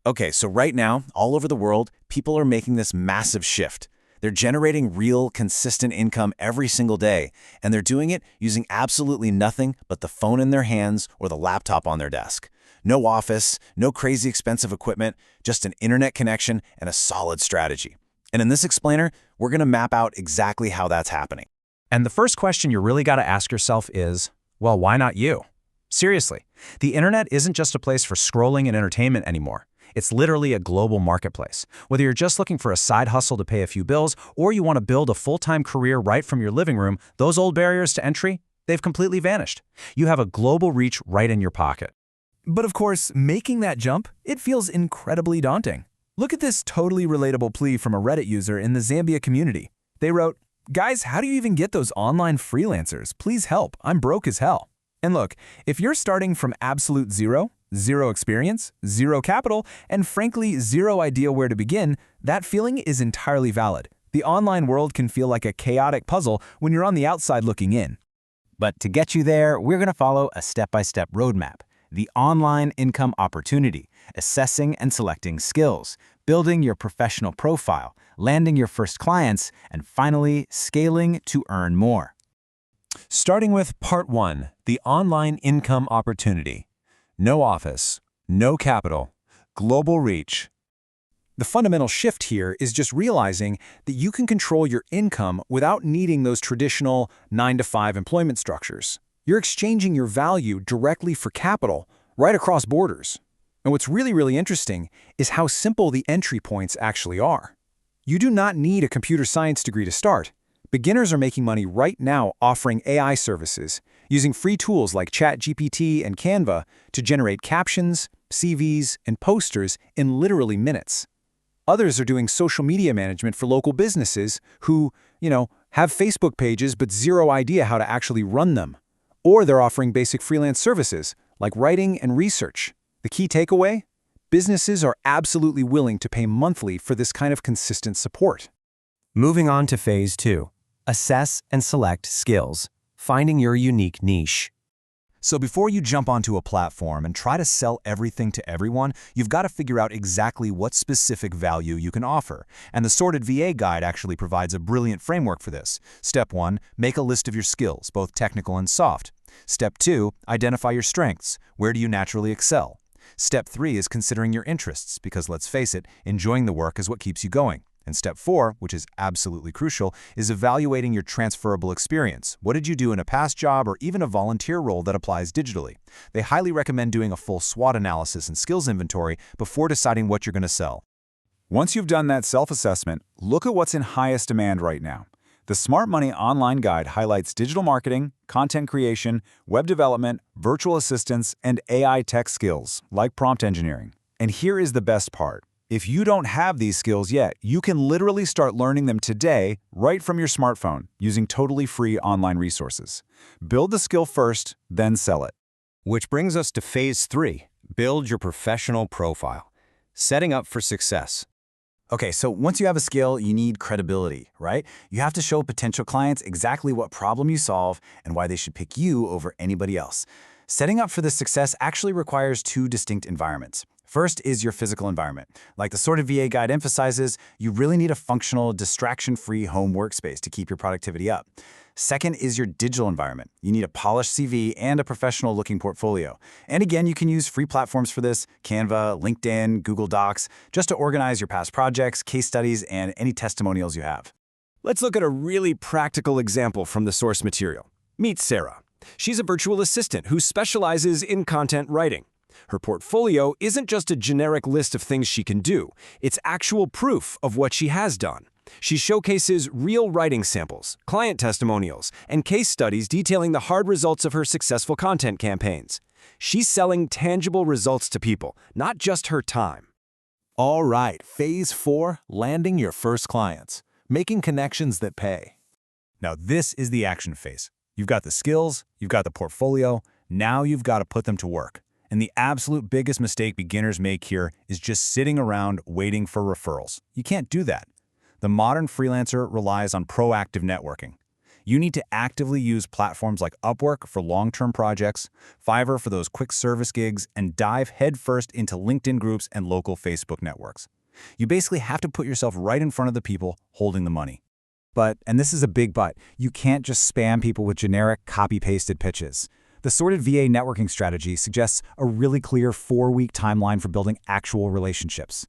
Okay, so right now, all over the world, people are making this massive shift. They're generating real, consistent income every single day, and they're doing it using absolutely nothing but the phone in their hands or the laptop on their desk. No office, no crazy expensive equipment, just an internet connection and a solid strategy. And in this explainer, we're going to map out exactly how that's happening. And the first question you really got to ask yourself is, well, why not you? Seriously, the internet isn't just a place for scrolling and entertainment anymore. It's literally a global marketplace. Whether you're just looking for a side hustle to pay a few bills, or you want to build a full-time career right from your living room, those old barriers to entry, they've completely vanished. You have a global reach right in your pocket. But of course, making that jump, it feels incredibly daunting. Look at this totally relatable plea from a Reddit user in the Zambia community. They wrote, "Guys, how do you even get those online freelancers? Please help, I'm broke as hell." And look, if you're starting from absolute zero experience, zero capital, and frankly, zero idea where to begin, that feeling is entirely valid. The online world can feel like a chaotic puzzle when you're on the outside looking in. But to get you there, we're going to follow a step-by-step roadmap. The online income opportunity, assessing and selecting skills, building your professional profile, landing your first clients, and finally, scaling to earn more. Starting with Part 1, the online income opportunity. No office, no capital, global reach. The fundamental shift here is just realizing that you can control your income without needing those traditional 9-to-5 employment structures. You're exchanging your value directly for capital right across borders. And what's really interesting is how simple the entry points actually are. You do not need a computer science degree to start. Beginners are making money right now offering AI services, using free tools like ChatGPT and Canva to generate captions, CVs, and posters in literally minutes. Others are doing social media management for local businesses who, have Facebook pages but zero idea how to actually run them. Or they're offering basic freelance services like writing and research. The key takeaway? Businesses are absolutely willing to pay monthly for this kind of consistent support. Moving on to Phase 2. Assess and select skills, finding your unique niche. So before you jump onto a platform and try to sell everything to everyone, you've got to figure out exactly what specific value you can offer. And the Sorted VA Guide actually provides a brilliant framework for this. Step 1, make a list of your skills, both technical and soft. Step 2, identify your strengths. Where do you naturally excel? Step 3 is considering your interests, because let's face it, enjoying the work is what keeps you going. And Step 4, which is absolutely crucial, is evaluating your transferable experience. What did you do in a past job or even a volunteer role that applies digitally? They highly recommend doing a full SWOT analysis and skills inventory before deciding what you're going to sell. Once you've done that self-assessment, look at what's in highest demand right now. The Smart Money Online Guide highlights digital marketing, content creation, web development, virtual assistants, and AI tech skills, like prompt engineering. And here is the best part. If you don't have these skills yet, you can literally start learning them today right from your smartphone using totally free online resources. Build the skill first, then sell it. Which brings us to Phase 3, build your professional profile. Setting up for success. Okay, so once you have a skill, you need credibility, right? You have to show potential clients exactly what problem you solve and why they should pick you over anybody else. Setting up for this success actually requires two distinct environments. First is your physical environment. Like the Sorted VA Guide emphasizes, you really need a functional, distraction-free home workspace to keep your productivity up. Second is your digital environment. You need a polished CV and a professional-looking portfolio. And again, you can use free platforms for this, Canva, LinkedIn, Google Docs, just to organize your past projects, case studies, and any testimonials you have. Let's look at a really practical example from the source material. Meet Sarah. She's a virtual assistant who specializes in content writing. Her portfolio isn't just a generic list of things she can do. It's actual proof of what she has done. She showcases real writing samples, client testimonials, and case studies detailing the hard results of her successful content campaigns. She's selling tangible results to people, not just her time. All right, Phase 4, landing your first clients, making connections that pay. Now this is the action phase. You've got the skills, you've got the portfolio, now you've got to put them to work. And the absolute biggest mistake beginners make here is just sitting around waiting for referrals. You can't do that. The modern freelancer relies on proactive networking. You need to actively use platforms like Upwork for long-term projects, Fiverr for those quick service gigs, and dive headfirst into LinkedIn groups and local Facebook networks. You basically have to put yourself right in front of the people holding the money. But, and this is a big but, you can't just spam people with generic, copy-pasted pitches. The sorted VA networking strategy suggests a really clear 4-week timeline for building actual relationships.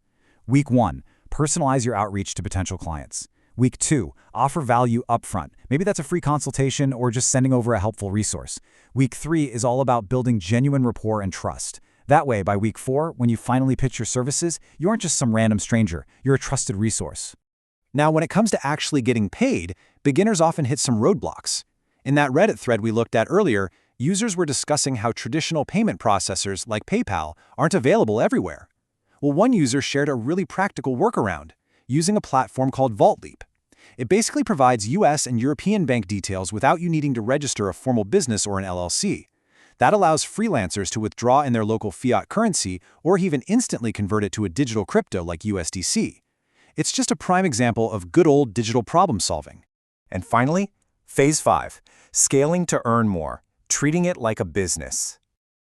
Week 1, personalize your outreach to potential clients. Week 2, offer value upfront. Maybe that's a free consultation or just sending over a helpful resource. Week 3 is all about building genuine rapport and trust. That way, by week 4, when you finally pitch your services, you aren't just some random stranger, you're a trusted resource. Now, when it comes to actually getting paid, beginners often hit some roadblocks. In that Reddit thread we looked at earlier, users were discussing how traditional payment processors like PayPal aren't available everywhere. Well, one user shared a really practical workaround, using a platform called VaultLeap. It basically provides US and European bank details without you needing to register a formal business or an LLC. That allows freelancers to withdraw in their local fiat currency or even instantly convert it to a digital crypto like USDC. It's just a prime example of good old digital problem solving. And finally, Phase 5, scaling to earn more, treating it like a business.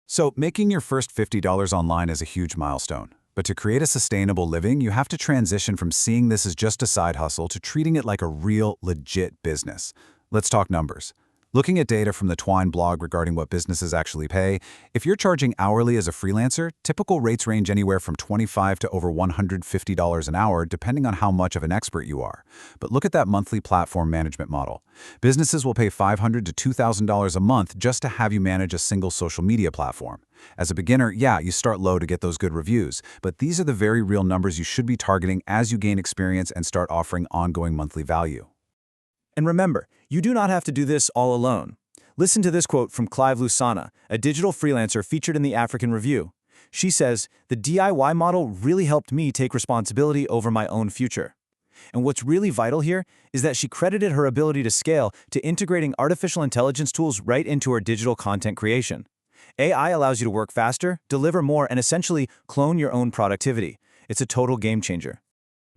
So, making your first $50 online is a huge milestone. But to create a sustainable living, you have to transition from seeing this as just a side hustle to treating it like a real, legit business. Let's talk numbers. Looking at data from the Twine blog regarding what businesses actually pay, if you're charging hourly as a freelancer, typical rates range anywhere from $25 to over $150 an hour, depending on how much of an expert you are. But look at that monthly platform management model. Businesses will pay $500 to $2,000 a month just to have you manage a single social media platform. As a beginner, yeah, you start low to get those good reviews, but these are the very real numbers you should be targeting as you gain experience and start offering ongoing monthly value. And remember, you do not have to do this all alone. Listen to this quote from Clive Lusana, a digital freelancer featured in the African Review. She says, "The DIY model really helped me take responsibility over my own future." And what's really vital here is that she credited her ability to scale to integrating artificial intelligence tools right into her digital content creation. AI allows you to work faster, deliver more, and essentially clone your own productivity. It's a total game changer.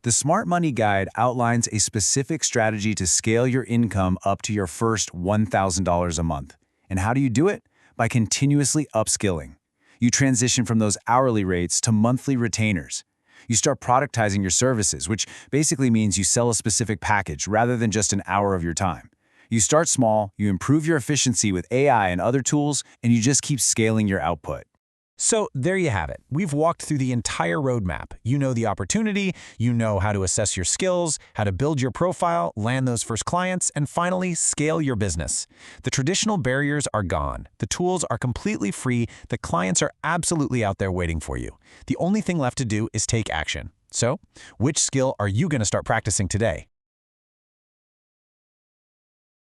The Smart Money Guide outlines a specific strategy to scale your income up to your first $1,000 a month. And how do you do it? By continuously upskilling. You transition from those hourly rates to monthly retainers. You start productizing your services, which basically means you sell a specific package rather than just an hour of your time. You start small, you improve your efficiency with AI and other tools, and you just keep scaling your output. So there you have it. We've walked through the entire roadmap. You know the opportunity, you know how to assess your skills, how to build your profile, land those first clients, and finally scale your business. The traditional barriers are gone. The tools are completely free. The clients are absolutely out there waiting for you. The only thing left to do is take action. So, which skill are you going to start practicing today?